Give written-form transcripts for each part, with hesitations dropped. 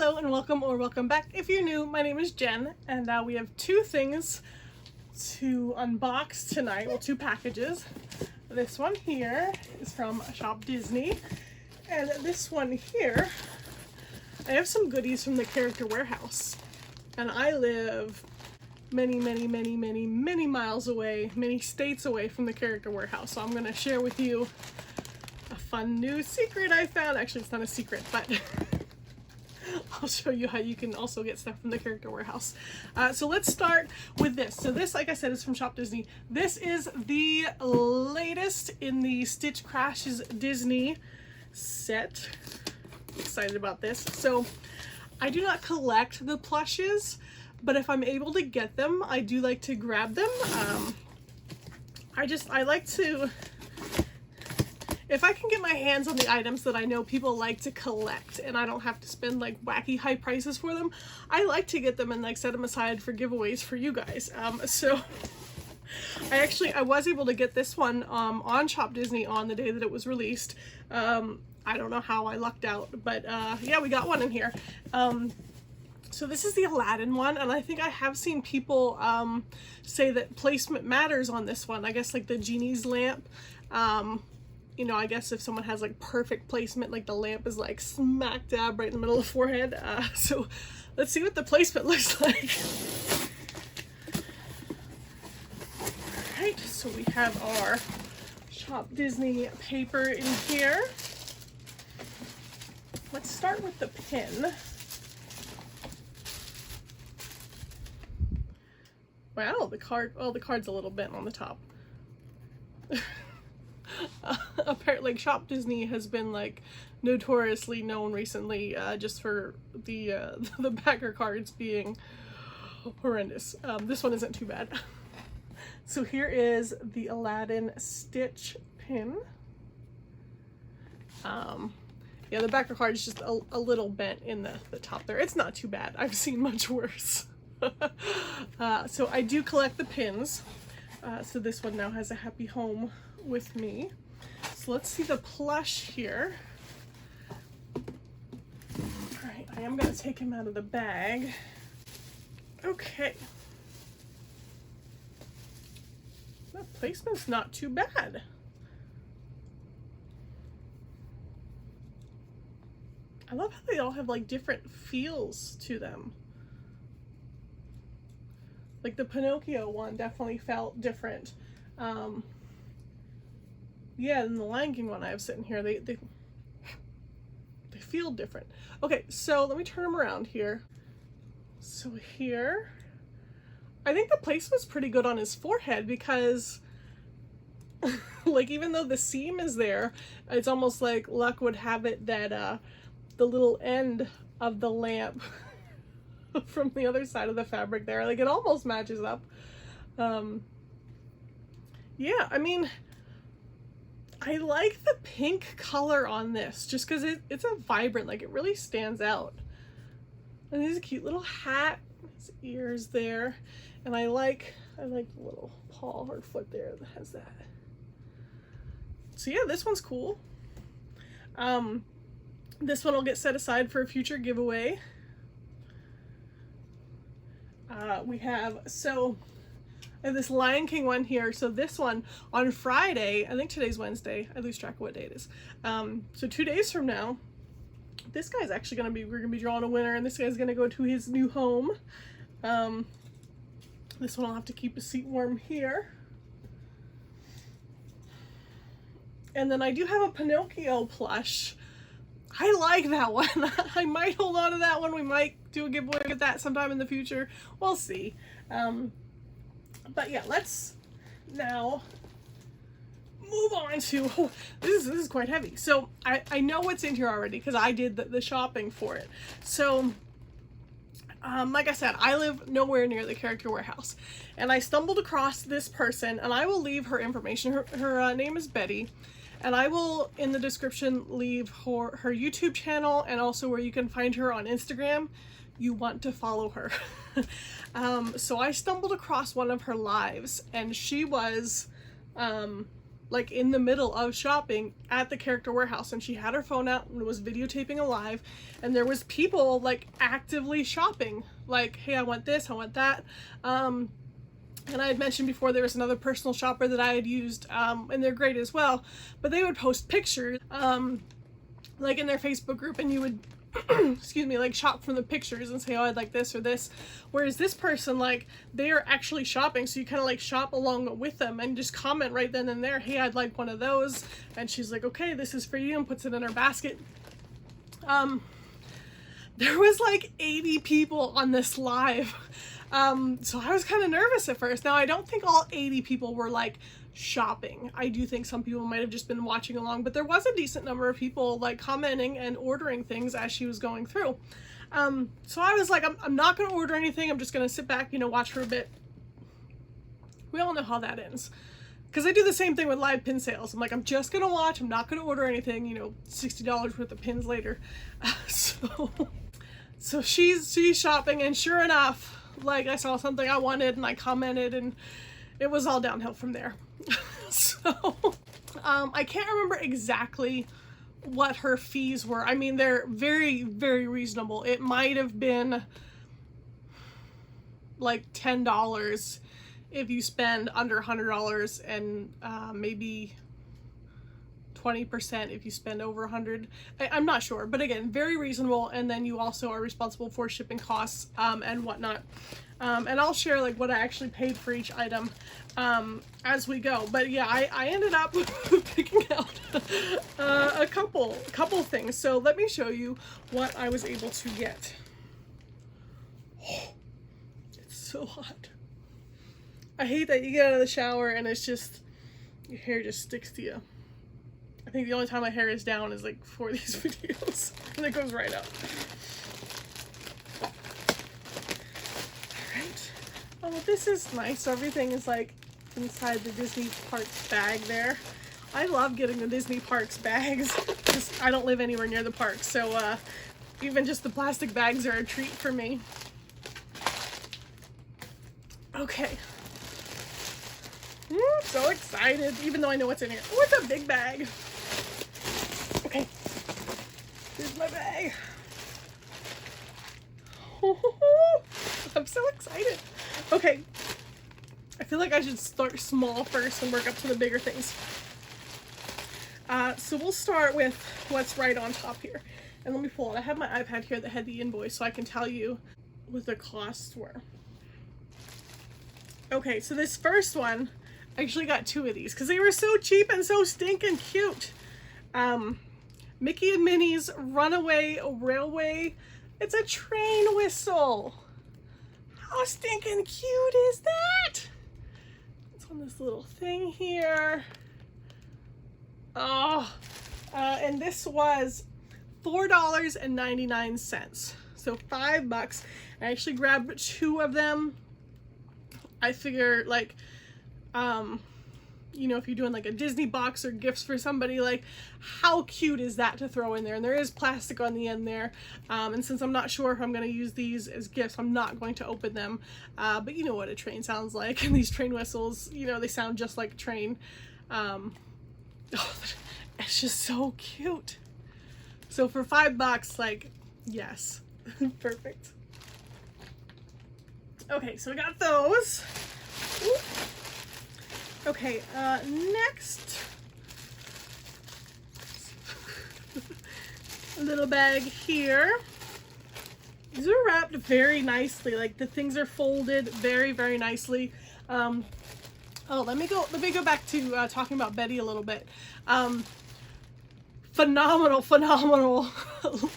Hello and welcome or welcome back. If you're new, my name is Jen and we have two things to unbox tonight. Well, two packages. This one here is from ShopDisney, and this one here, I have some goodies from the Character Warehouse. And I live many miles away, many states away from the Character Warehouse. So I'm going to share with you a fun new secret I found. Actually, it's not a secret, but I'll show you how you can also get stuff from the Character Warehouse. So let's start with this. So this, like I said, is from ShopDisney. This is the latest in the Stitch Crashes Disney set. Excited about this. So I do not collect the plushes, but if I'm able to get them, I do like to grab them. I like to, if I can get my hands on the items that I know people like to collect and I don't have to spend like wacky high prices for them, I like to get them and like set them aside for giveaways for you guys. So I was able to get this one on ShopDisney on the day that it was released. I don't know how I lucked out, but yeah, we got one in here. So this is the Aladdin one, and I think I have seen people say that placement matters on this one. I guess like the genie's lamp, you know, I guess if someone has like perfect placement, like the lamp is like smack dab right in the middle of the forehead. So let's see what the placement looks like. Alright, so we have our ShopDisney paper in here. Let's start with the pin. Wow, the card's a little bent on the top. Apparently, like, ShopDisney has been like notoriously known recently just for the backer cards being horrendous. This one isn't too bad. So here is the Aladdin Stitch pin. Yeah, the backer card is just a little bent in the top there. It's not too bad. I've seen much worse. So I do collect the pins. So this one now has a happy home with me. So let's see the plush here. Alright, I am going to take him out of the bag. Okay. That placement's not too bad. I love how they all have like different feels to them. Like the Pinocchio one definitely felt different. Yeah, and the Lion King one I have sitting here, they feel different. Okay, so let me turn them around here. So here, I think the placement's pretty good on his forehead because like even though the seam is there, it's almost like luck would have it that the little end of the lamp from the other side of the fabric there, like it almost matches up. Yeah, I mean, I like the pink color on this just because it's a vibrant, like it really stands out. And there's a cute little hat, his ears there, and I like the little paw or foot there that has that. So yeah, this one's cool. This one will get set aside for a future giveaway. We have this Lion King one here. So this one on Friday, I think today's Wednesday, I lose track of what day it is. So 2 days from now, this guy's actually we're gonna be drawing a winner, and this guy's gonna go to his new home. This one I'll have to keep his seat warm here. And then I do have a Pinocchio plush. I like that one. I might hold on to that one. We might do a giveaway with that sometime in the future. We'll see. But yeah, let's now move on to, this is quite heavy. So I know what's in here already because I did the shopping for it. So like I said, I live nowhere near the Character Warehouse, and I stumbled across this person, and I will leave her information. Her name is Betty. And I will, in the description, leave her YouTube channel and also where you can find her on Instagram. You want to follow her. So I stumbled across one of her lives, and she was like in the middle of shopping at the Character Warehouse, and she had her phone out and was videotaping alive, and there was people like actively shopping, like, hey, I want this, I want that. And I had mentioned before there was another personal shopper that I had used, and they're great as well, but they would post pictures like in their Facebook group, and you would excuse me, like shop from the pictures and say, oh, I'd like this or this. Whereas this person, like, they are actually shopping, so you kind of like shop along with them and just comment right then and there, hey, I'd like one of those. And she's like, okay, this is for you, and puts it in her basket. There was like 80 people on this live. So I was kind of nervous at first. Now, I don't think all 80 people were like shopping. I do think some people might have just been watching along, but there was a decent number of people like commenting and ordering things as she was going through. So I was like, I'm not going to order anything. I'm just going to sit back, you know, watch for a bit. We all know how that ends. Because I do the same thing with live pin sales. I'm like, I'm just going to watch. I'm not going to order anything, you know, $60 worth of pins later. So she's shopping, and sure enough, like, I saw something I wanted and I commented, and it was all downhill from there. So I can't remember exactly what her fees were. I mean, they're very, very reasonable. It might have been like $10 if you spend under $100, and maybe 20% if you spend over 100. I'm not sure, but again, very reasonable. And then you also are responsible for shipping costs and whatnot. And I'll share like what I actually paid for each item as we go. But yeah, I ended up picking out a couple things. So let me show you what I was able to get. Oh, it's so hot. I hate that you get out of the shower and it's just, your hair just sticks to you. I think the only time my hair is down is like for these videos, and it goes right up. Alright. Oh, this is nice. So everything is like inside the Disney Parks bag there. I love getting the Disney Parks bags. Just, I don't live anywhere near the park, so even just the plastic bags are a treat for me. Okay. So excited, even though I know what's in here. Oh, it's a big bag. Okay, here's my bag. I'm so excited. Okay, I feel like I should start small first and work up to the bigger things. So we'll start with what's right on top here. And let me pull it. I have my iPad here that had the invoice, so I can tell you what the costs were. Okay, so this first one, I actually got 2 of these because they were so cheap and so stinking cute. Mickey and Minnie's Runaway Railway. It's a train whistle. How stinking cute is that? It's on this little thing here. Oh, and this was $4.99. So $5. I actually grabbed 2 of them. I figure, like, you know, if you're doing like a Disney box or gifts for somebody, like, how cute is that to throw in there? And there is plastic on the end there. And since I'm not sure if I'm going to use these as gifts, I'm not going to open them. But you know what a train sounds like. And these train whistles, you know, they sound just like a train. Oh, it's just so cute. So for $5, like, yes, perfect. Okay, so we got those. Ooh. Okay, next, a little bag here. These are wrapped very nicely. Like, the things are folded very, very nicely. Oh, let me go back to talking about Betty a little bit. Phenomenal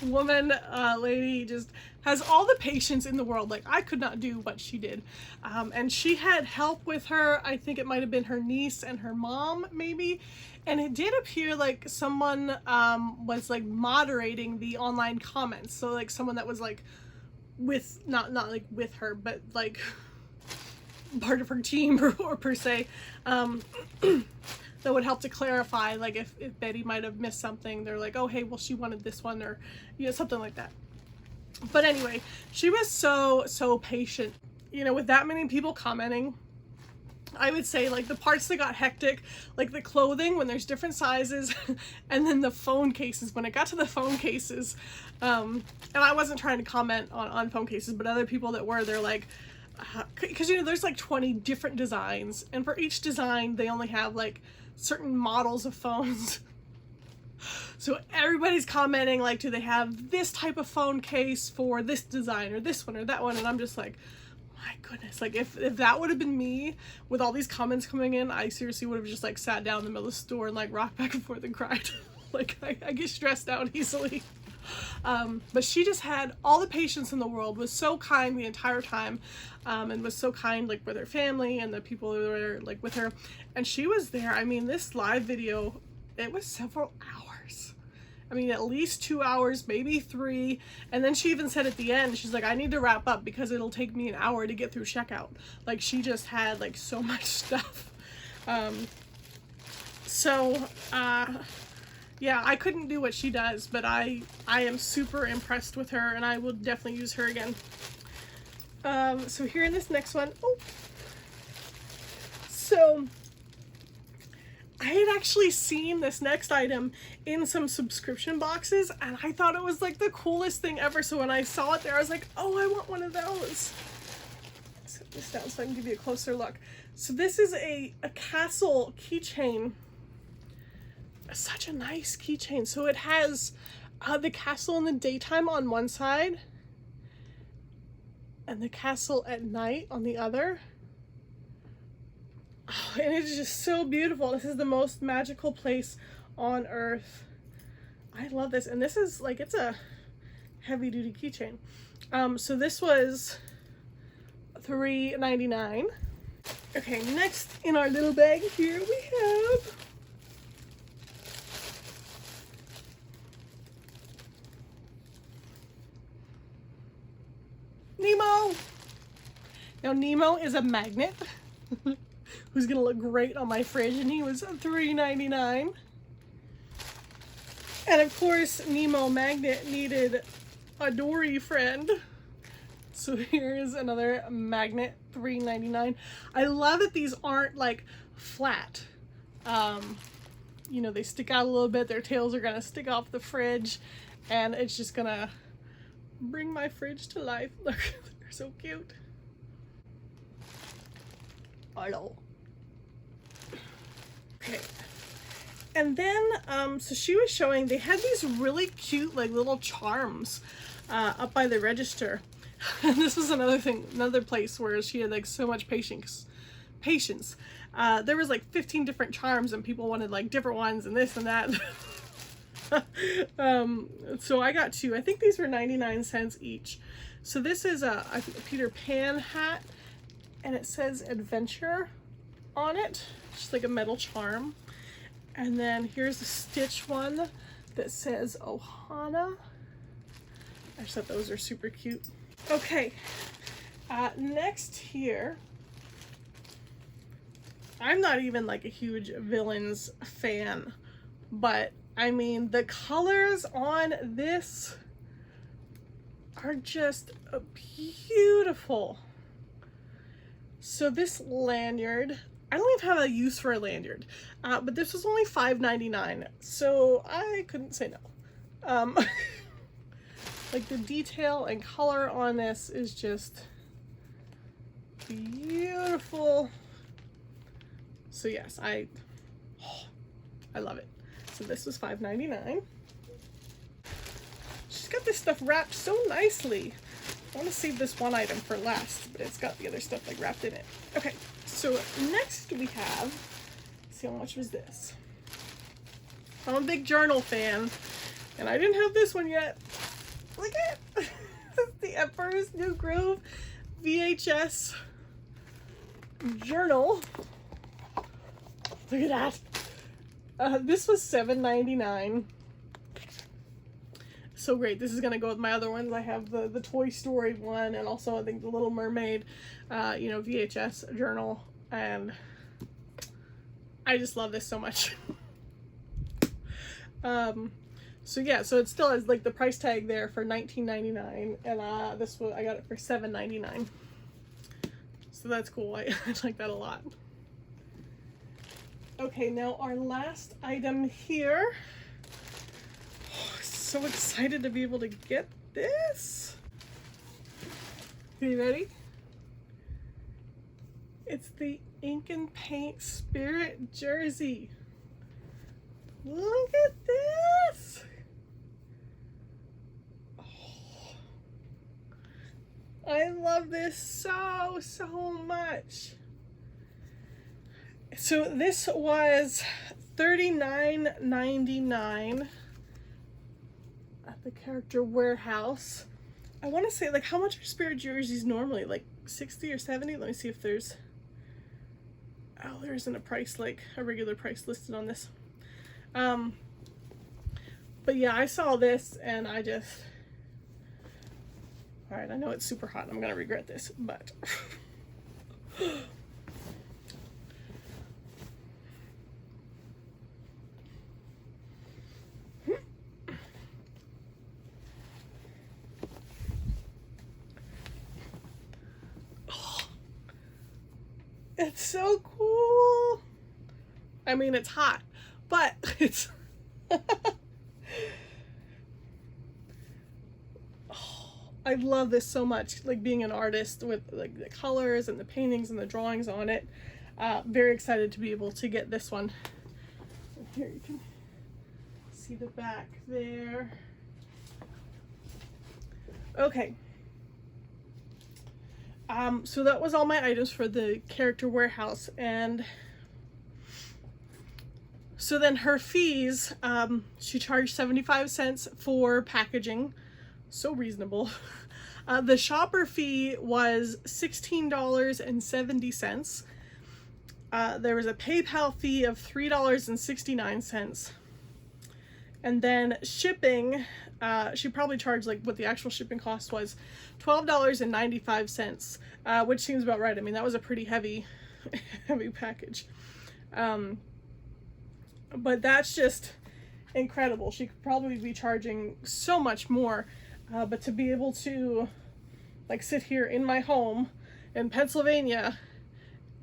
woman, lady, just has all the patience in the world. Like, I could not do what she did. And she had help with her. I think it might have been her niece and her mom, maybe. And it did appear like someone was like moderating the online comments. So like someone that was like with, not like with her, but like part of her team or per se. That would help to clarify, like, if Betty might have missed something. They're like, oh, hey, well, she wanted this one, or, you know, something like that. But anyway, she was so patient, you know, with that many people commenting. I would say like the parts that got hectic, like the clothing when there's different sizes, and then the phone cases. When it got to the phone cases, and I wasn't trying to comment on phone cases, but other people that were, they're like, because you know there's like 20 different designs, and for each design they only have like certain models of phones. So everybody's commenting like, do they have this type of phone case for this design or this one or that one? And I'm just like, my goodness, like if that would have been me with all these comments coming in, I seriously would have just like sat down in the middle of the store and like rocked back and forth and cried. Like I get stressed out easily. But she just had all the patience in the world, was so kind the entire time, and was so kind like with her family and the people who were like with her. And she was there. I mean, this live video, it was several hours. I mean, at least 2 hours, maybe 3. And then she even said at the end, she's like, I need to wrap up because it'll take me an hour to get through checkout. Like she just had like so much stuff. Yeah, I couldn't do what she does, but I am super impressed with her, and I will definitely use her again. So here in this next one, so I had actually seen this next item in some subscription boxes, and I thought it was like the coolest thing ever. So when I saw it there, I was like, oh, I want one of those. Let's set this down so I can give you a closer look. So this is a castle keychain. Such a nice keychain. So it has the castle in the daytime on one side and the castle at night on the other. Oh, and it's just so beautiful. This is the most magical place on earth. I love this. And this is like, it's a heavy duty keychain. So this was $3.99. Okay, next in our little bag here we have Nemo. Now Nemo is a magnet who's gonna look great on my fridge, and he was $3.99. And of course Nemo magnet needed a Dory friend. So here's another magnet, $3.99. I love that these aren't like flat. You know, they stick out a little bit. Their tails are gonna stick off the fridge, and it's just gonna bring my fridge to life. Look, they're so cute. Hello. Okay. And then, so she was showing, they had these really cute, like little charms up by the register. And this was another thing, another place where she had like so much patience. There was like 15 different charms, and people wanted like different ones and this and that. So I got 2. I think these were 99 cents each. So this is a Peter Pan hat, and it says adventure on it, just like a metal charm. And then here's a Stitch one that says Ohana. I just thought those are super cute. Okay, next here, I'm not even like a huge Villains fan, but I mean the colors on this are just beautiful. So this lanyard, I don't even have a use for a lanyard, but this was only $5.99, so I couldn't say no. Like the detail and color on this is just beautiful. So yes, I love it. So this was $5.99. She's got this stuff wrapped so nicely. I want to save this one item for last, but it's got the other stuff like wrapped in it. Okay, so next we have, let's see, how much was this? I'm a big journal fan, and I didn't have this one yet. Look at it. The Emperor's New Groove VHS journal. Look at that. This was $7.99. So great. This is gonna go with my other ones. I have the Toy Story one, and also I think the Little Mermaid, you know, VHS journal, and I just love this so much. So yeah, so it still has like the price tag there for $19.99, and this was, I got it for $7.99. So that's cool. I like that a lot. Okay, now our last item here. Oh, so excited to be able to get this. Are you ready? It's the Ink and Paint Spirit jersey. Look at this. Oh, I love this so much. So this was $39.99 at the Character Warehouse. I want to say, like, how much are Spirit jerseys normally? Like 60 or 70? Let me see if there's... Oh, there isn't a price, like a regular price listed on this. But yeah, I saw this and I just... Alright, I know it's super hot and I'm gonna regret this, but... It's so cool. I mean, it's hot, but it's... I love this so much, like being an artist with like the colors and the paintings and the drawings on it. Very excited to be able to get this one. And here you can see the back there. Okay. So that was all my items for the Character Warehouse, and so then her fees, she charged 75 cents for packaging, so reasonable. The shopper fee was $16.70. There was a PayPal fee of $3.69, and then shipping, she probably charged like what the actual shipping cost was, $12.95, which seems about right. I mean, that was a pretty heavy package. But that's just incredible. She could probably be charging so much more, but to be able to like sit here in my home in Pennsylvania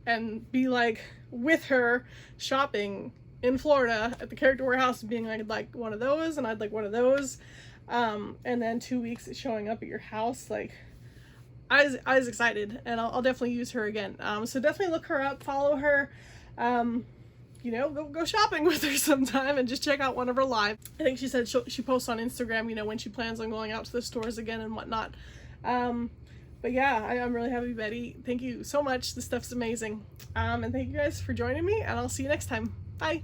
and be like with her shopping in Florida at the Character Warehouse, being like, I'd like one of those and I'd like one of those, and then 2 weeks it's showing up at your house, like I was excited, and I'll definitely use her again. So definitely look her up, follow her, you know, go shopping with her sometime and just check out one of her live. I think she said she posts on Instagram, you know, when she plans on going out to the stores again and whatnot. But yeah, I'm really happy, Betty. Thank you so much. This stuff's amazing. And thank you guys for joining me, and I'll see you next time. Bye.